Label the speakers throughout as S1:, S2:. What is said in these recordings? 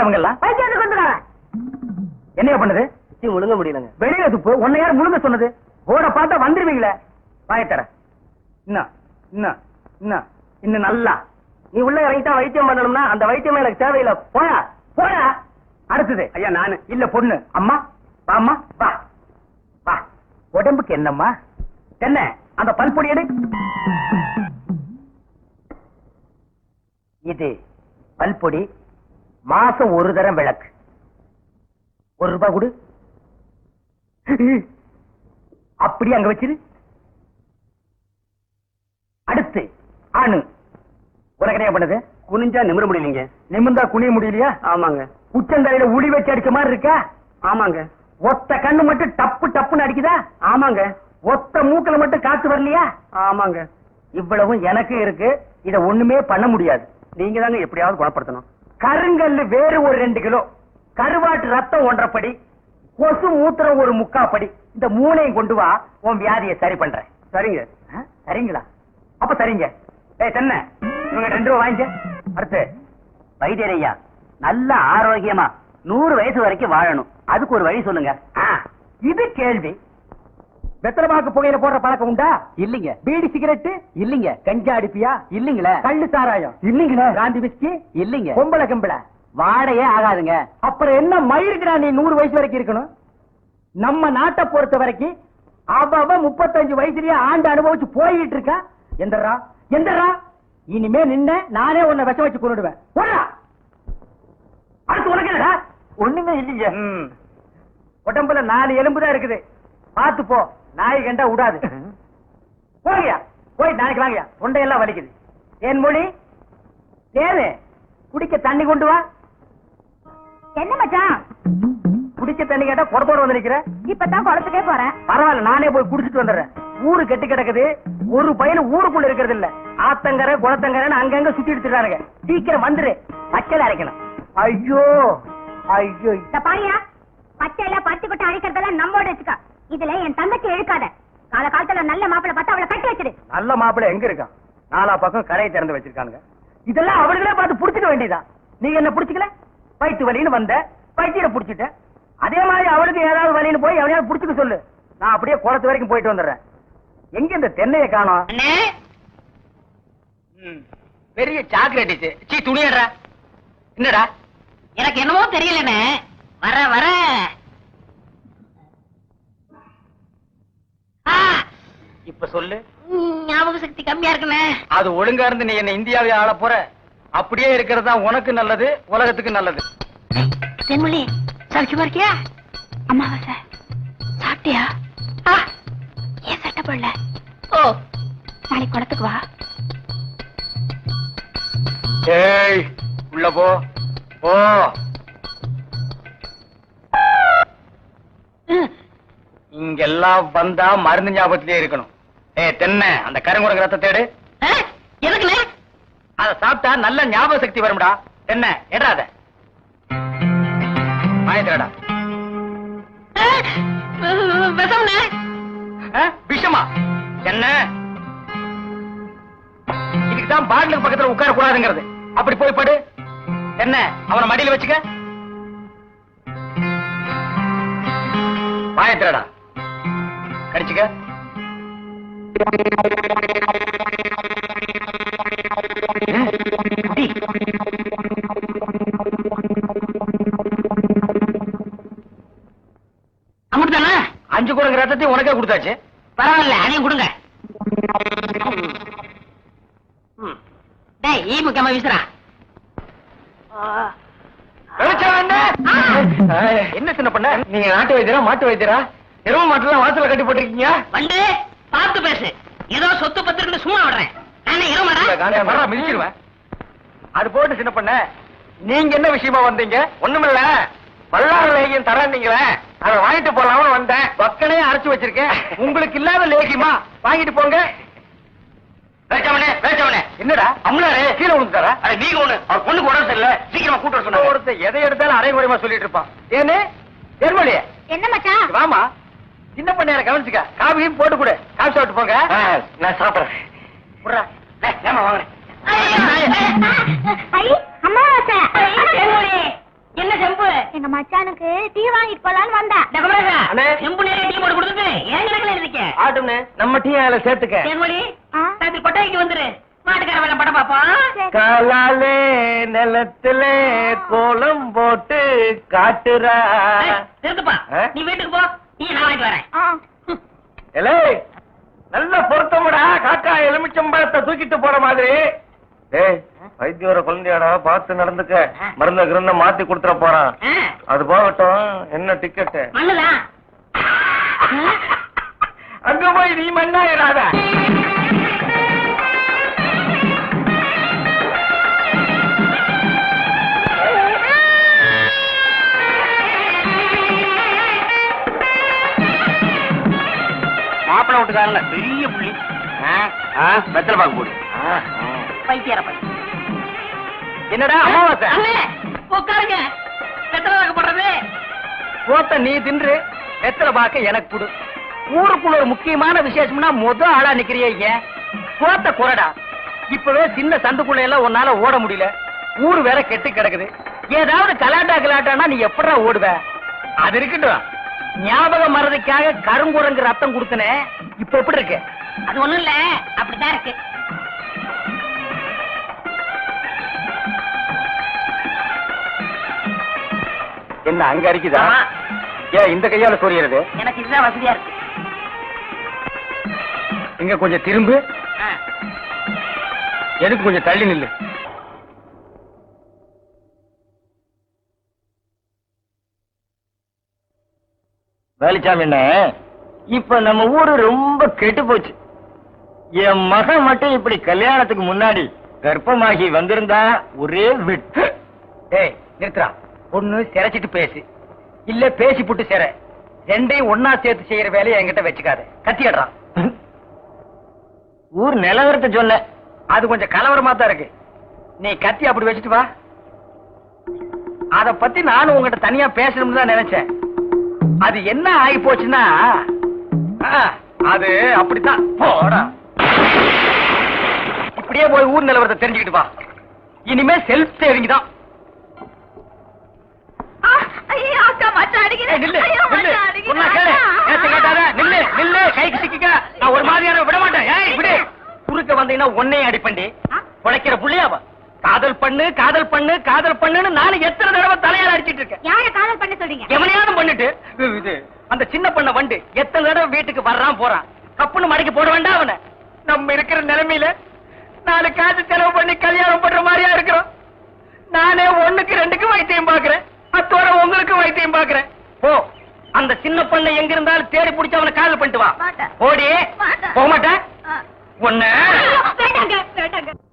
S1: அவங்க எல்லாம்
S2: பைத்தியத்துக்கு வந்துடுறாங்க.
S1: என்னையா பண்ணுது?
S3: முழுங்க முடியலங்க.
S1: வெளியில துப்பு. உன்னை யார் முழுங்க சொன்னது? போட பார்த்தா வந்துருவீங்களே. வாயத்தர இன்னும் இன்னும் இன்னும் இன்னும் நல்லா
S3: நீ உள்ள இறங்கிட்டா வைத்தியம் பண்ணணும்னா அந்த வைத்தியம் எனக்கு தேவையில்லை.
S1: போயா போயா. அடுத்தது
S3: ஐயா நானு
S1: இல்ல பொண்ணு. அம்மா வாம்மா வா வா. உடம்புக்கு என்னம்மா? என்ன அந்த பல்பொடி எடு. இது பல்பொடி. மாசம் ஒரு தரம் விளக்கு. ₹1 கொடு. அப்படி அங்க வச்சிரு. அடுத்து ஆணு. உனக்கு என்ன பண்ணுது?
S3: குனிஞ்சா நிமிர முடியலீங்க.
S1: நிமிர்ந்தா குனிய முடியலையா?
S3: ஆமாங்க.
S1: உச்சந்தலையில உளி வச்சு அடிச்ச மாதிரி இருக்கா?
S3: ஆமாங்க.
S1: ஒத்த கண்ணு மட்டும் டப்பு டப்புன்னு அடிக்குதா?
S3: ஆமாங்க.
S1: ஒத்த மூக்கல மட்டும் காத்து வரலையா?
S3: ஆமாங்க.
S1: இவ்வளவும் எனக்கு இருக்கு. இத ஒண்ணுமே பண்ண முடியாது.
S3: நீங்க தாங்க எப்படியாவது குணப்படுத்தணும்.
S1: கருங்கல்லு வேறு ஒரு 2 கிலோ, கருவாட்டு ரத்தம் 1.5 படி, கொசு மூத்திரம் ஒரு 3/4 படி. இந்த 3ஐயும் கொண்டு வா. உன் வியாதியை சரி பண்றேன்.
S3: சரிங்க.
S1: சரிங்களா? அப்ப சரிங்க. தென்ன இவங்க 2 ரூபா வாங்கிக்க. அடுத்து
S3: வைத்தியரையா நல்ல ஆரோக்கியமா 100 வயசு வரைக்கும் வாழணும். அதுக்கு ஒரு வழி சொல்லுங்க.
S1: இது கேள்வி. வெத்தலமாக்கு புகையில போடுற பழக்கம் உண்டா?
S3: இல்லீங்க.
S1: பீடி சிகரெட்டு
S3: இல்லீங்க.
S1: கஞ்சா அடிப்பியா?
S3: இல்லீங்களே.
S1: கள்ளு சாராயம் இல்லீங்களே. காந்தி பிஸ்கி
S3: இல்லீங்க.
S1: பொம்பளை கம்பளை
S3: வாடையே ஆகாதுங்க.
S1: அப்புறம் என்ன மயிருக்குடா நீ 100 வயசு வரைக்கும் இருக்கணும்? நம்ம நாட்டை பொறுத்த வரைக்கும் அவ 35 வயசுலயே ஆண்டு அனுபவிச்சு போயிட்டு இருக்கா. எந்தரா எந்தரா இனிமே நின்ன நானே உன்னை விஷம் வச்சு கொண்டுடுவேன். அடுத்து உனக்கு என்னடா?
S3: ஒண்ணுமே இல்லீங்க.
S1: உடம்புல 4 எலும்பு தான் இருக்குது. பாத்து போ. நாய் கண்டா விடாது. போங்கயா போய் நாளைக்கு வாங்கயா. தொண்டையெல்லாம் வலிக்குது. என் மொழி ஏது குடிக்க தண்ணி கொண்டு வா.
S2: என்ன மச்சான்?
S1: குடிக்க தண்ணி கேட்டா குடத்தோட வந்து நிக்கிற.
S2: இப்பதான் குளத்துக்கே போறேன்.
S1: பரவாயில்ல, நானே போய் குடிச்சிட்டு வந்துடுறேன். ஊரு கெட்டி கிடக்குது. ஒரு பையன் ஊருக்குள்ள இருக்கிறது இல்ல. ஆத்தங்கரை குளத்தங்கரைன்னு அங்கங்க சுத்தி எடுத்துறானுங்க. சீக்கிரம் வந்துரு. பச்சையில அரைக்கணும். ஐயோ ஐயோ.
S2: பாரியா பச்சையில பத்து கொட்டை அரைக்கிறதெல்லாம் நம்மோட வச்சுக்க. இதுல என் தங்கச்சி இழுக்காத. கால காலத்துல நல்ல மாப்பிளை பார்த்து அவளை கட்டி வச்சிரு.
S1: நல்ல மாப்பிளை எங்க இருக்கான்? 4 பக்கம் கரையை திறந்து வச்சிருக்கானுங்க. இதெல்லாம் அவர்களே பார்த்து புடிச்சுக்க வேண்டியதான். நீங்க என்ன புடிச்சுக்கல? வயிற்று வலின்னு வந்த வயிற்ற புடிச்சிட்ட. அதே மாதிரி அவளுக்கு ஏதாவது வலின்னு போய் எவனையாவது புடிச்சுக்க சொல்லு. நான் அப்படியே குளத்து வரைக்கும் போயிட்டு வந்துடுறேன். எங்க இந்த தென்னையை காணோம்?
S3: பெரிய சாக்லேட். சீ துணியடா. என்னடா? எனக்கு என்னமோ தெரியலனே. வர வர இப்ப சொல்லு. ஞாபக சக்தி கம்மியா இருக்குனே. அது ஒழுங்கா இருந்து நீ என்ன இந்தியாவை ஆள போற. அப்படியே இருக்கிறது தான் உனக்கு நல்லது, உலகத்துக்கு நல்லது.
S2: தென்மொழி சௌக்கியமா இருக்கியா? அம்மாவாசை சாப்பிட்டியா? ஏன் சட்டை போடல? ஓ நாளைக்கு குளத்துக்கு வா.
S1: ஏய் உள்ள போ போ. இங்கெல்லாம் வந்தா மருந்து ஞாபகத்திலே இருக்கணும். தென்னை அந்த கருங்குரங்கு ரத்த தேடு.
S3: எதுக்குல?
S1: அத சாப்பிட்டா நல்ல ஞாபக சக்தி வரும்டா. என்ன எடாத மாயத்திரடா. விஷமா என்ன? இதுக்குதான் பாட்டிலுக்கு பக்கத்துல உட்கார கூடாதுங்கிறது. அப்படி போய் படு. என்ன அவனை மடியில வச்சுக்க. மாயத்திரடா கடிச்சுக்க.
S3: அமிர்தானே
S1: 5 குரங்கு ரத்தத்தையும் உனக்கே கொடுத்தாச்சு.
S3: பரவாயில்ல, அதையும் கொடுங்க. டேய் ஈ முக்கியமா வீசுறா.
S1: என்ன சின்ன பண்ண? நீங்க நாட்டு வைத்தியரா மாட்டு வைத்தியரா? எரும மாட்டுலாம் வாசல கட்டி போட்டிருக்கீங்க.
S3: வந்து பார்த்து பேசு. ஏதோ சொத்து பத்திரன்னு சும்மா விடுறேன். நானே இருமாடா
S1: மிதிச்சிருவேன். அது போட்டு சின்ன பண்ண, நீங்க என்ன விஷயமா வந்தீங்க? ஒண்ணுமில்ல, வல்லார லேகியம் தரீங்களே, அதை வாங்கிட்டு போலாம்னு வந்தேன். பக்கனையே அரைச்சு வச்சிருக்கேன். உங்களுக்கு இல்லாத லேகியமா? வாங்கிட்டு போங்க. என்னடா அம்லாரே கீழே விழுந்துட்டாரா? நீங்க ஒண்ணு அவர் பொண்ணுக்கு உடம்பு சரியில்ல, சீக்கிரமா கூட்டு வர சொன்னாங்க. ஒருத்தர் எதை எடுத்தாலும் அரை குறைமா சொல்லிட்டு இருப்பான். ஏன்னு தென்மொழி
S2: என்ன மச்சான்?
S1: வாமா சின்ன பண்ண கவனிச்சுக்க. காபியும் போட்டு கொடு. காபி சாப்பிட்டு போங்க. நான் சாப்பிடுறேன்.
S2: அம்மாவாசை எங்க மச்சானுக்கு டீ வாங்கிட்டு போலான்னு வந்தேன்.
S1: அண்ணே.
S3: செம்பு நிறைய டீ போட்டு கொடுத்துட்டு ஏன் கணக்குல இருக்கீங்க?
S1: ஆட்டும்னே நம்ம டீ அதுல சேர்த்துக்க.
S3: தேன்மொழி
S2: ஆ?
S3: சாயந்தரம் கொட்டாய்க்கு வந்துரு. மாட்டுக்கார வேலை படம் பாப்போம்.
S1: காலாலே நிலத்துல கோலம் போட்டு காட்டுறா.
S3: இருக்குப்பா
S1: ஆ?
S3: நீ வீட்டுக்கு போ, டீ நான் வாங்கிட்டு வரேன்.
S2: ஆ.
S1: எலே நல்ல பொருத்தமுடா, காக்கா எலுமிச்சம்பழத்தை தூக்கிட்டு போற மாதிரி. ஏய் வைத்தியோட குழந்தையாடா, பார்த்து நடந்துக்க. மருந்த கிருந்த மாத்தி கொடுத்துட போறான்.
S3: ஆ,
S1: அது போகட்டும், என்ன டிக்கெட்?
S3: மண்ணுதான்.
S1: அங்க போய் நீ மண்ணாயிராத.
S3: மாப்பிள விட்டுக்காரங்க பெரிய புள்ளி.
S1: வெத்தலை பாக்கு போடு.
S3: பைத்தியார பையன்.
S1: என்னடா அமாவாசை?
S3: அண்ணே, உட்காருங்க. வெத்தலை வாக்கப்படுறது.
S1: போத்த நீ தின்று, வெத்தலை பாக்க எனக்கு கொடு. ஊருக்குள்ள ஒரு முக்கியமான விசேஷம்னா ஆளா நிக்கிறிய. போத்த குறடா. இப்பவே சின்ன சந்துக்குள்ள எல்லாம் உன்னால ஓட முடியல. ஊரு வேற கெட்டு கிடக்குது. ஏதாவது கலாட்டானா நீ எப்படா ஓடுவ? அது இருக்கட்டும், ஞாபகம் மறதிக்காக கருங்குரங்கு ரத்தம் கொடுத்தனே, இப்ப எப்படி இருக்கு?
S3: அது ஒண்ணும் இல்ல, அப்படித்தான் இருக்கு.
S1: என்ன அங்க அரிக்குதா?
S3: ஆமா.
S1: ஏன் இந்த கையால சொரியறது?
S3: எனக்கு இதுதான் வசதியா இருக்கு.
S1: இங்க கொஞ்சம் திரும்பு.
S3: ஆ.
S1: எனக்கு கொஞ்சம் தள்ளி நில்லு. வேலுச்சாமி என்ன, இப்ப நம்ம ஊரு ரொம்ப கெட்டு போச்சு. என் மகன் மட்டும் இப்படி கல்யாணத்துக்கு முன்னாடி கர்ப்பமாகி வந்திருந்தா ஒரே விட்டு. ஏய் நிறுத்துறா. ஒண்ணு சிரைச்சிட்டு பேசு, இல்ல பேசி புட்டு சிற. ரெண்டையும் ஒன்னா சேர்த்து செய்யற வேலையை என்கிட்ட வச்சுக்காத. கத்திடுறான். ஊர் நிலவரத்தை சொன்ன, அது கொஞ்சம் கலவரமா தான் இருக்கு. நீ கத்தி அப்படி வச்சுட்டு வா. அத பத்தி நானும் உங்ககிட்ட தனியா பேசணும்னு தான் நினைச்சேன். அது என்ன ஆகி போச்சுன்னா, அது அப்படித்தான். போடா, இப்படியே போய் ஊர் நிலவரத்தை தெரிஞ்சுக்கிட்டு வா. இனிமே செல்ஃப் சேவிங் தான். கைக்கு சிக்கிக்க. நான் ஒரு மாதிரியான விட மாட்டேன். ஏய் விடு. குறுக்க வந்தீங்கன்னா உன்னையும் அடிப்பண்டி. உழைக்கிற புள்ளியாவா? காதல் பண்ணு காதல் பண்ணு காதல் பண்ணுன்னு நானும் எத்தனை தடவை தலையால அடிச்சிட்டு இருக்கேன்.
S2: யார காதல் பண்ண சொல்றீங்க?
S1: எவனையாவது பண்ணிட்டு இது அந்த சின்ன பண்ண வண்டு எத்தனை தடவை வீட்டுக்கு வர்றான் போறான். கப்புன்னு மடக்கி போட வேண்டாம் அவனை. நம்ம இருக்கிற நிலைமையில 4 காசு செலவு பண்ணி கல்யாணம் பண்ற மாதிரியா இருக்கிறோம். நானே 1க்கு 2க்கு வைத்தியம் பாக்குறேன். அத்தோட உங்களுக்கு வைத்தியம் பாக்குறேன். போ, அந்த சின்ன பண்ண எங்க இருந்தாலும் தேடி பிடிச்சு அவனை காதல் பண்ணிட்டு வா. ஓடி போக மாட்டேன்.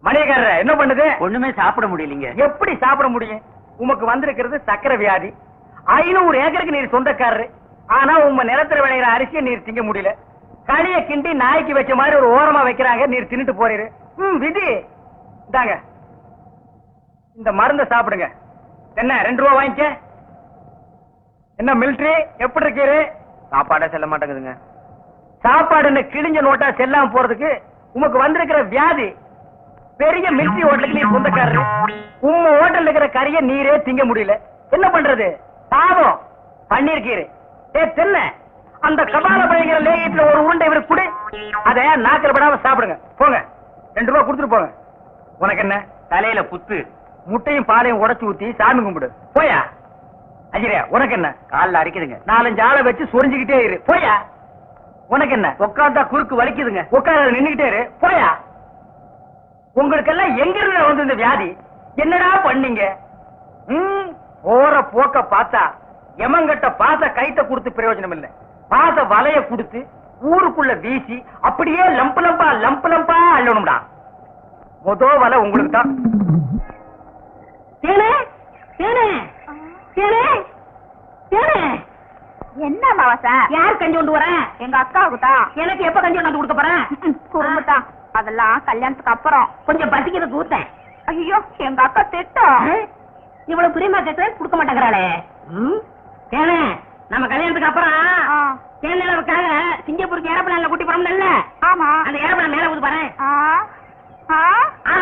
S1: மணியக்காரர் என்ன பண்ணுது? ஒண்ணுமே சாப்பிட முடியலீங்க. எப்படி சாப்பிட முடியும்? உமக்கு வந்திருக்கிறது சக்கரை வியாதி. 500 ஏக்கருக்கு நீர் சொந்தக்காரரு. ஆனா உங்க நிலத்துல விளையிற அரிசியை நீர் திங்க முடியல. களிய கிண்டி நாய்க்கு வச்ச மாதிரி ஒரு ஓரமா வைக்கிறாங்க. நீர் தின்னுட்டு போறீரு. விதி இந்தாங்க, இந்த மருந்த சாப்பிடுங்க. என்ன 2 ரூபா வாங்கிக்க. என்ன மிலிட்டரி எப்படி இருக்கீரு? சாப்பாடே செல்ல மாட்டேங்குதுங்க. சாப்பாடுன்னு கிழிஞ்ச நோட்டா செல்லாம போறதுக்கு உமக்கு வந்திருக்கிற வியாதி. பெரிய மிலிட்டரி ஹோட்டலுக்கு நீர் சொந்தக்காரரு. உங்க ஹோட்டல் இருக்கிற கறிய நீரே திங்க முடியல. என்ன பண்றது? பாவம் பண்ணிருக்கீரு. தென்ன அந்த கபால பயங்கர லேகியத்துல ஒரு உருண்டை இவருக்கு கொடு. அத நாக்கில் படாம சாப்பிடுங்க. போங்க, 2 ரூபா கொடுத்துட்டு போங்க. உனக்கு என்ன தலையில புத்து? முட்டையும் பாலையும் உடைச்சு ஊத்தி சாமி கும்பிடு. போயா. அஜிரியா உனக்கு என்ன? காலில் அடிக்குதுங்க. 4-5 ஆளை வச்சு சொரிஞ்சுக்கிட்டே இரு. போயா. உனக்கு என்ன? உட்காந்தா குறுக்கு வலிக்குதுங்க. உட்கார நின்னுகிட்டே இரு. போயா. உங்களுக்கெல்லாம் எங்க இருந்து வந்து இந்த வியாதி? என்னடா பண்ணீங்க? போற போக்க பார்த்தா எமங்கட்ட பாச கைத்த கொடுத்து பிரயோஜனம் இல்ல. பாச வலைய கொடுத்து ஊருக்குள்ள வீசி அப்படியே லம்பு லம்பா அள்ளணும்டா. மொத வலை உங்களுக்கு தான்.
S2: என்ன மாவாசா?
S3: யார் கஞ்சி கொண்டு வரேன்?
S2: எங்க அக்காவுக்கு தான்.
S3: எனக்கு எப்ப கஞ்சி கொண்டாந்து கொடுக்க போறேன்?
S2: குறும்புதான். அதெல்லாம் கல்யாணத்துக்கு அப்புறம்.
S3: கொஞ்சம் பசிக்கிறது ஊத்தேன்.
S2: ஐயோ எங்க அக்கா திட்டம்.
S3: இவ்வளவு பிரியமா கேட்க கொடுக்க மாட்டேங்கிறாளே. ஏனே நம்ம கல்யாணத்துக்கு அப்புறம் தேனிலவுக்காக சிங்கப்பூருக்கு ஏரோப்ளேன்ல கூட்டி போறோம்ல.
S2: ஆமா.
S3: அந்த ஏரோப்ளேன் மேல ஊது பாரு.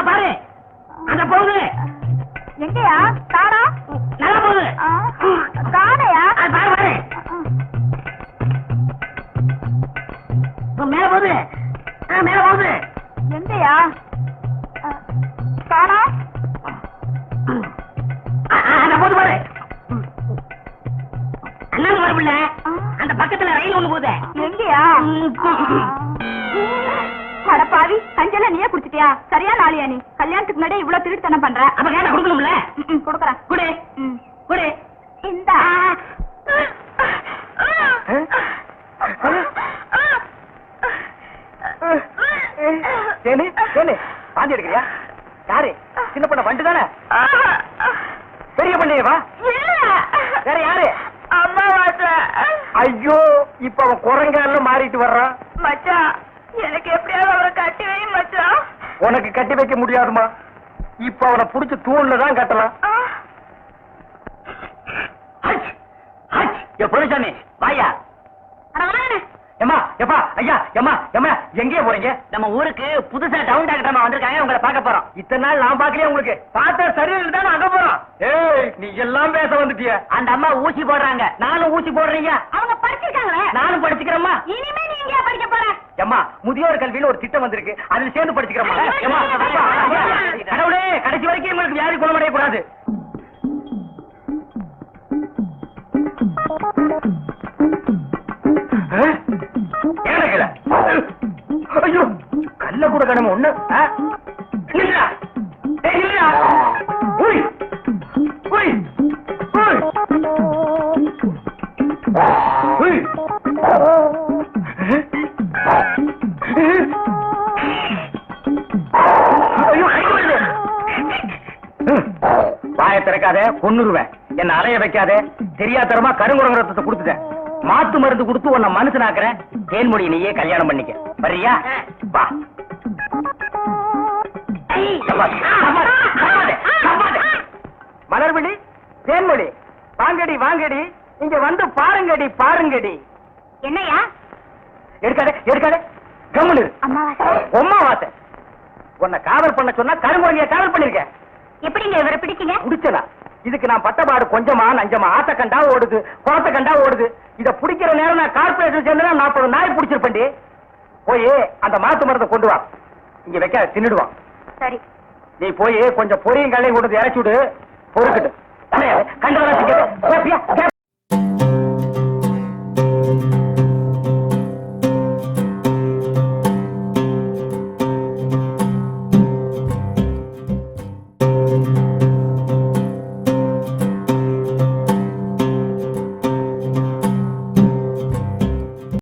S2: பாரு
S3: அந்த போகுது.
S2: எங்கயா? தாரா
S3: நல்லா போகுது.
S2: காணையா?
S1: பாரு பாரு. மேல போகுது. மேல போகுது.
S2: எங்கயா? காணா?
S1: போது பாரு. அண்ணாங்க வரவில்ல. அந்த பக்கத்துல ரயில் ஒண்ணு போகுது.
S2: எங்கயா? அடப்பாவி, கஞ்சல நீயே குடிச்சிட்டியா? சரியா நாளியா நீ? கல்யாணத்துக்கு முன்னாடி இவ்வளவு திருட்டுத்தனம் பண்ற.
S1: அப்ப கேட்ட கொடுக்கணும்ல.
S2: கொடுக்கறேன்.
S1: குடு குடு.
S2: இந்த
S1: தேனு தேனு பாந்தி எடுக்கிறியா? யாரு? சின்ன பொண்ண வண்டு தானே? பெரிய பண்ணையே வா. வேற யாரு?
S2: அம்மா வாச.
S1: ஐயோ, இப்ப அவன் குரங்கால மாறிட்டு வர்றான்.
S2: மச்சான், எனக்கு எப்படியாவது அவரை கட்டி வை மச்சான்.
S1: உனக்கு கட்டி வைக்க முடியாதுமா. இப்ப அவனை புடிச்சு தூண்ல தான் கட்டலாம். பொருசாமி வாயா. எம்மா எப்பா ஐயா எம்மா எம்மா எங்கே போறீங்க? நம்ம ஊருக்கு புதுசா டவுன் டாக்டர் வந்திருக்காங்க, உங்களை பார்க்க போறோம். இத்தனை நாள் நான் பாக்கலையே உங்களுக்கு. பார்த்தா சரியில்லை தான் அங்க போறோம். ஏய், நீ எல்லாம் பேச வந்துட்டிய. அந்த அம்மா ஊசி போடுறாங்க, நானும் ஊசி போடுறீங்க.
S2: அவங்க படிச்சிருக்காங்களே.
S1: நானும் படிச்சுக்கிறேம்மா.
S2: இனிமே நீ எங்கயா படிக்க போற?
S1: எம்மா, முதியோர் கல்வியில ஒரு திட்டம் வந்திருக்கு, அதுல சேர்ந்து படிச்சுக்கிறோமா? எம்மா, கடவுளே, கடைசி வரைக்கும் உங்களுக்கு வியாதி குணமடைய கூடாது. ஐயோ, கல்ல கூட கடமை ஒண்ணு. வாயை திறக்காத, கொன்னுருவேன். என்ன அலைய வைக்காத. தெரியாதரமா கருங்குரங்க ரத்தத்தை கொடுத்துட்டேன். மாத்து மருந்து கொடுத்து உன்னை மனுஷனாக்குறேன். தேன்மொழி நீயே கல்யாணம் பண்ணிக்க. வர்றியா? வா. மலர்விழி, தேன்மொழி, வாங்கடி வாங்கடி, இங்க வந்து பாருங்கடி பாருங்கடி.
S2: என்னையா?
S1: எடுக்காத எடுக்காத, கம்முனு.
S2: அம்மாவாசை.
S1: உம்மா வாசை. உன்னை காவல் பண்ண சொன்னா கருங்குரங்கிய காவல் பண்ணிருக்க.
S2: எப்படிங்க இவரை பிடிச்சீங்க?
S1: குடிச்சனா? இதுக்கு நான் பட்டபாடு கொஞ்சமா நஞ்சமா. ஆத்த கண்டா ஓடுது, குளத்தை கண்டா ஓடுது. இத பிடிக்கிற நேரம் நான் கார்பரேஷன் சேர்ந்தா 40 நாய் பிடிச்சிருப்பேன்டி. போய் அந்த மாத்து மரத்தை கொண்டு வா. இங்க வைக்க தின்னுடுவான்.
S2: சரி.
S1: நீ போய் கொஞ்சம் பொரியும் கல்லையும் கொண்டு இறச்சி விடு. பொறுக்கிட்டு கண்டவராசி